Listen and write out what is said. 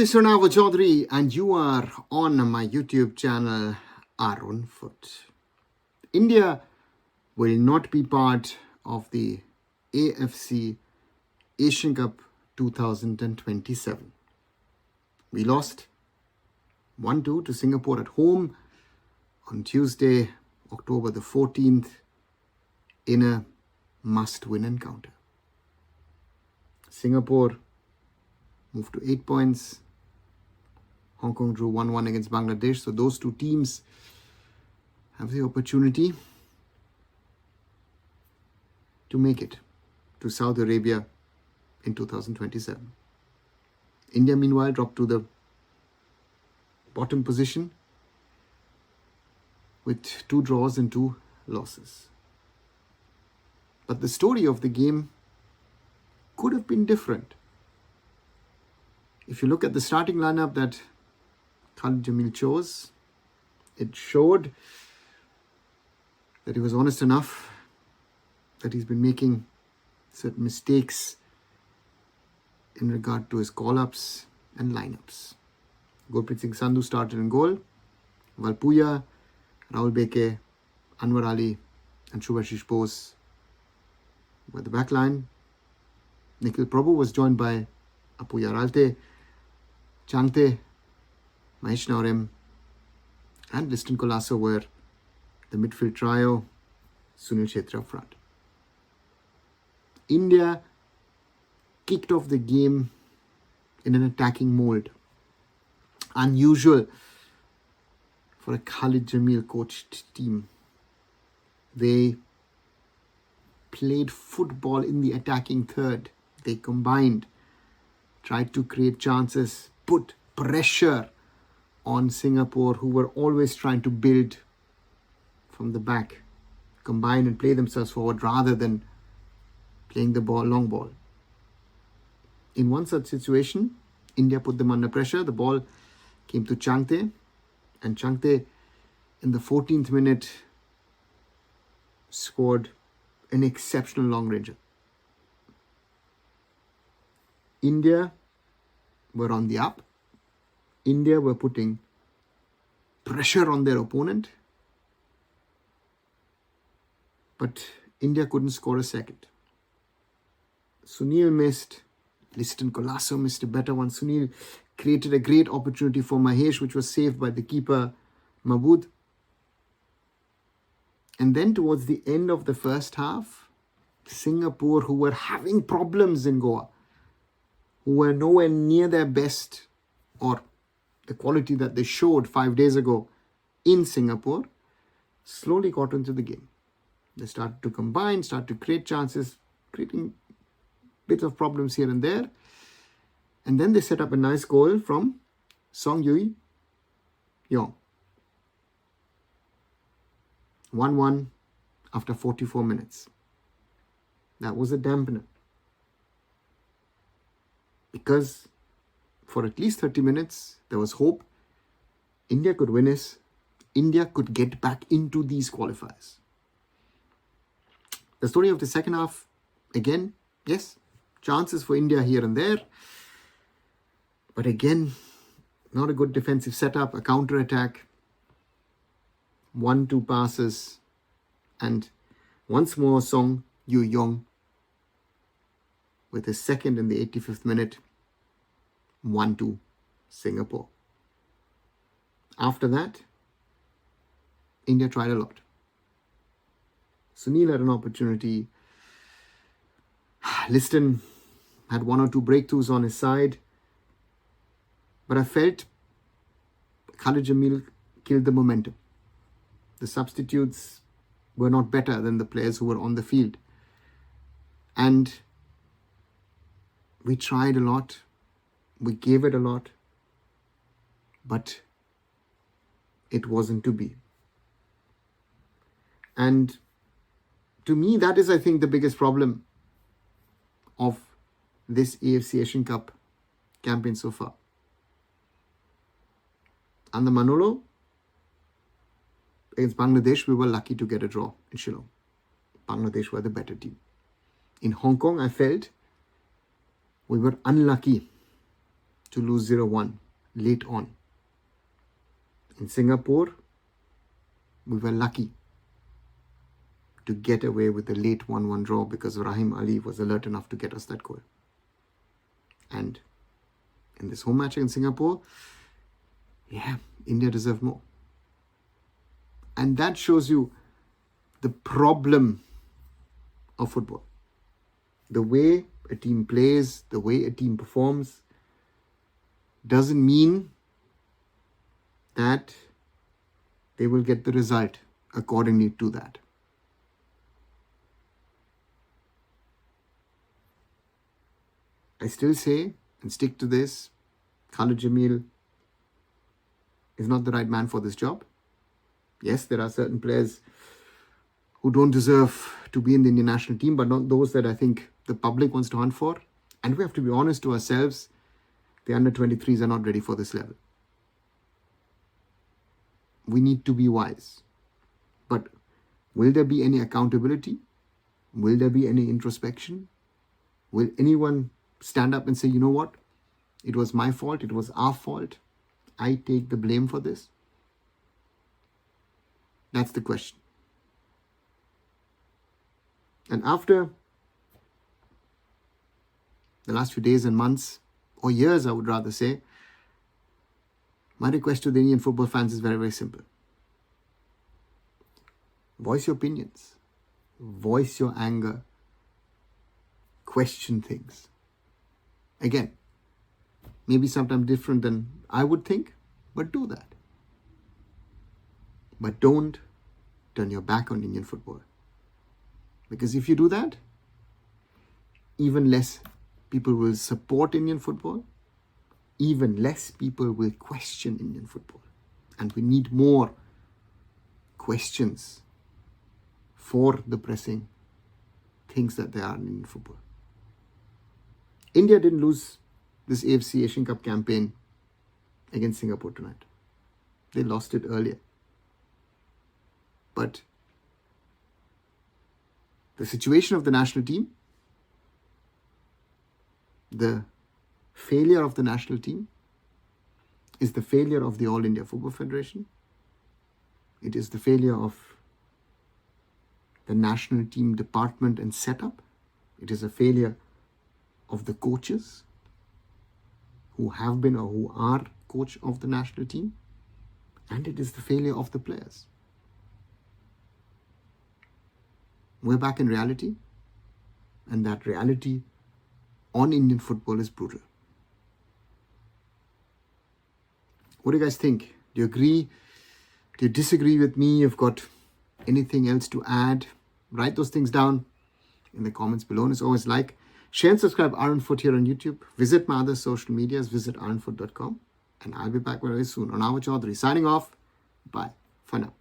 this is Arunava Chaudhuri and you are on my YouTube channel Arunfoot. India will not be part of the AFC Asian Cup 2027. We lost 1-2 to Singapore at home on Tuesday, October the 14th in a must-win encounter. Singapore moved to 8 points. Hong Kong drew 1-1 against Bangladesh. So those two teams have the opportunity to make it to Saudi Arabia in 2027. India, meanwhile, dropped to the bottom position with 2 draws and 2 losses. But the story of the game could have been different. If you look at the starting lineup that Khalid Jamil chose, it showed that he was honest enough that he's been making certain mistakes in regard to his call-ups and lineups. Gurpreet Singh Sandhu started in goal, Valpuya, Rahul Beke, Anwar Ali and Shubhashish Bose were the back line. Nikhil Prabhu was joined by Apuya Ralte, Changte, Mahesh Naurem and Liston Colasso were the midfield trio, Sunil Chhetri up front. India kicked off the game in an attacking mold. Unusual for a Khalid Jamil coached team. They played football in the attacking third. They combined, tried to create chances, put pressure on Singapore, who were always trying to build from the back, combine and play themselves forward rather than playing the long ball. In one such situation, India put them under pressure. The ball came to Changte, and Changte in the 14th minute scored an exceptional long ranger. India were on the up. India were putting pressure on their opponent. But India couldn't score a second. Sunil missed. Liston Colasso missed a better one. Sunil created a great opportunity for Mahesh, which was saved by the keeper, Mabood. And then towards the end of the first half, Singapore, who were having problems in Goa, who were nowhere near their best or the quality that they showed 5 days ago in Singapore, slowly got into the game. They started to combine, started to create chances, creating bits of problems here and there. And then they set up a nice goal from Song Yui Yong. 1-1 after 44 minutes. That was a dampener. Because for at least 30 minutes, there was hope. India could win this. India could get back into these qualifiers. The story of the second half, again, yes, chances for India here and there. But again, not a good defensive setup, a counter-attack, 1-2 passes, and once more Song Yu Yong with his second in the 85th minute, 1-2 Singapore. After that, India tried a lot. Sunil had an opportunity. Liston had 1 or 2 breakthroughs on his side. But I felt Khalid Jamil killed the momentum. The substitutes were not better than the players who were on the field. And we tried a lot. We gave it a lot. But it wasn't to be. And to me, that is, I think, the biggest problem of this AFC Asian Cup campaign so far. And the Manolo, against Bangladesh, we were lucky to get a draw in Shillong. Bangladesh were the better team. In Hong Kong, I felt we were unlucky to lose 0-1 late on. In Singapore, we were lucky to get away with a late 1-1 draw because Rahim Ali was alert enough to get us that goal. And in this home match in Singapore, India deserved more. And that shows you the problem of football. The way a team plays, the way a team performs, doesn't mean that they will get the result accordingly to that. I still say and stick to this, Khalid Jamil is not the right man for this job. Yes, there are certain players who don't deserve to be in the Indian national team, but not those that I think the public wants to hunt for. And we have to be honest to ourselves, the under-23s are not ready for this level. We need to be wise. But will there be any accountability? Will there be any introspection? Will anyone stand up and say, you know what? It was my fault. It was our fault. I take the blame for this. That's the question. And after the last few days and months, or years, I would rather say, my request to the Indian football fans is very, very simple. Voice your opinions. Voice your anger. Question things. Again, maybe sometimes different than I would think, but do that. But don't turn your back on Indian football. Because if you do that, even less people will support Indian football, even less people will question Indian football. And we need more questions for the pressing things that there are in Indian football. India didn't lose this AFC Asian Cup campaign against Singapore tonight. They lost it earlier. But the situation of the national team, the failure of the national team, is the failure of the All India Football Federation. It is the failure of the national team department and setup. It is a failure of the coaches who have been or who are coach of the national team. And it is the failure of the players. We're back in reality, and that reality on Indian football is brutal. What do you guys think? Do you agree? Do you disagree with me? You've got anything else to add? Write those things down in the comments below. And as always, like, share and subscribe Arunfoot here on YouTube. Visit my other social medias. Visit arunfoot.com. And I'll be back very soon. Arunava Chaudhuri signing off. Bye for now.